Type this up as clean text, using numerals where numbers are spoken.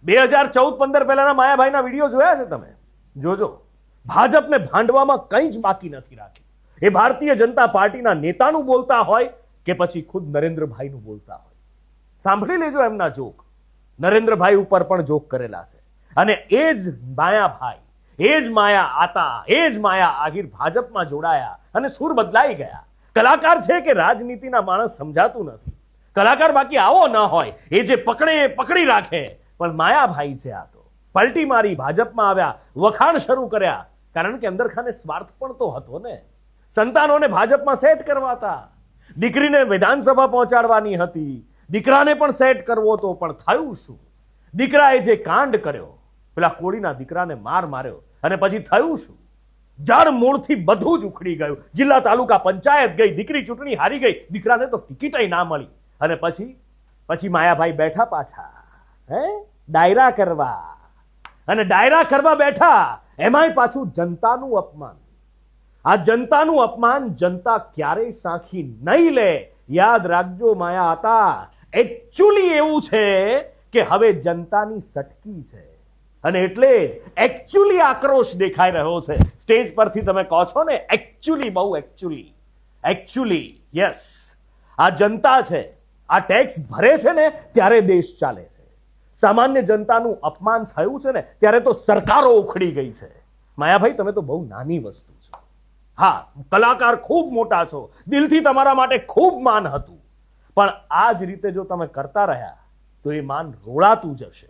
2014-15 પહેલાના માયાભાઈના વિડીયો જોયા છે તમે? જોજો. ભાજપને ભાંડવામાં કંઈ જ બાકી નથી રાખ્યું. એ ભારતીય જનતા પાર્ટીના નેતાનું બોલતા હોય કે પછી ખુદ નરેન્દ્રભાઈનું બોલતા હોય. સાંભળી લેજો એમના જોક. નરેન્દ્રભાઈ ઉપર પણ જોક કરેલા છે. અને એ જ માયાભાઈ, એ જ માયા આતા, એ જ માયા આહિર ભાજપમાં જોડાયા અને સુર બદલાઈ ગયા. કલાકાર છે કે રાજનીતિના માણસ સમજાતું નથી. કલાકાર બાકી આવો ન હોય, એ જે પકડે પકડી રાખે. પણ માયાભાઈ છે આ તો. પલટી મારી, ભાજપમાં આવ્યા, વખાણ શરૂ કર્યા. કારણ કે અંદરખાને સ્વાર્થ પણ તો હતો ને. સંતાનોને ભાજપમાં સેટ કરવા હતા, દીકરીને વિધાનસભા પહોંચાડવાની હતી, દીકરાને પણ સેટ કરવો હતો. પણ થયું શું? દીકરાએ જે કાંડ કર્યો, પેલા કોળીના દીકરાને માર્યો, અને પછી થયું શું? જળ મૂળથી બધું જ ઉખડી ગયું. જિલ્લા તાલુકા પંચાયત ગઈ, દીકરી ચૂંટણી હારી ગઈ, દીકરાને તો ટિકિટ ના મળી. અને પછી માયાભાઈ બેઠા પાછા ડાયરા કરવા. અને ડાયરા કરવા બેઠા, એમાંય પાછું જનતાનું અપમાન. આ જનતાનું અપમાન જનતા ક્યારેય સાંખી નહીં લે. યાદ રાખજો માયા હતા. એકચ્યુઅલી એવું છે કે હવે જનતાની સટકી છે, અને એટલે જ એકચ્યુઅલી આક્રોશ દેખાઈ રહ્યો છે. સ્ટેજ પરથી તમે કહો છો ને, એકચ્યુઅલી, બહુ એકચ્યુઅલી યસ. આ જનતા છે, આ ટેક્સ ભરે છે ને ત્યારે દેશ ચાલે છે. સામાન્ય જનતાનું અપમાન થયું છે ને ત્યારે તો સરકારો ઉખડી ગઈ છે. માયાભાઈ, તમે તો બહુ નાની વસ્તુ છો. હા, કલાકાર ખૂબ મોટા છો, દિલથી તમારા માટે ખૂબ માન હતું. પણ આ જ રીતે જો તમે કરતા રહ્યા તો એ માન રોળાતું જશે.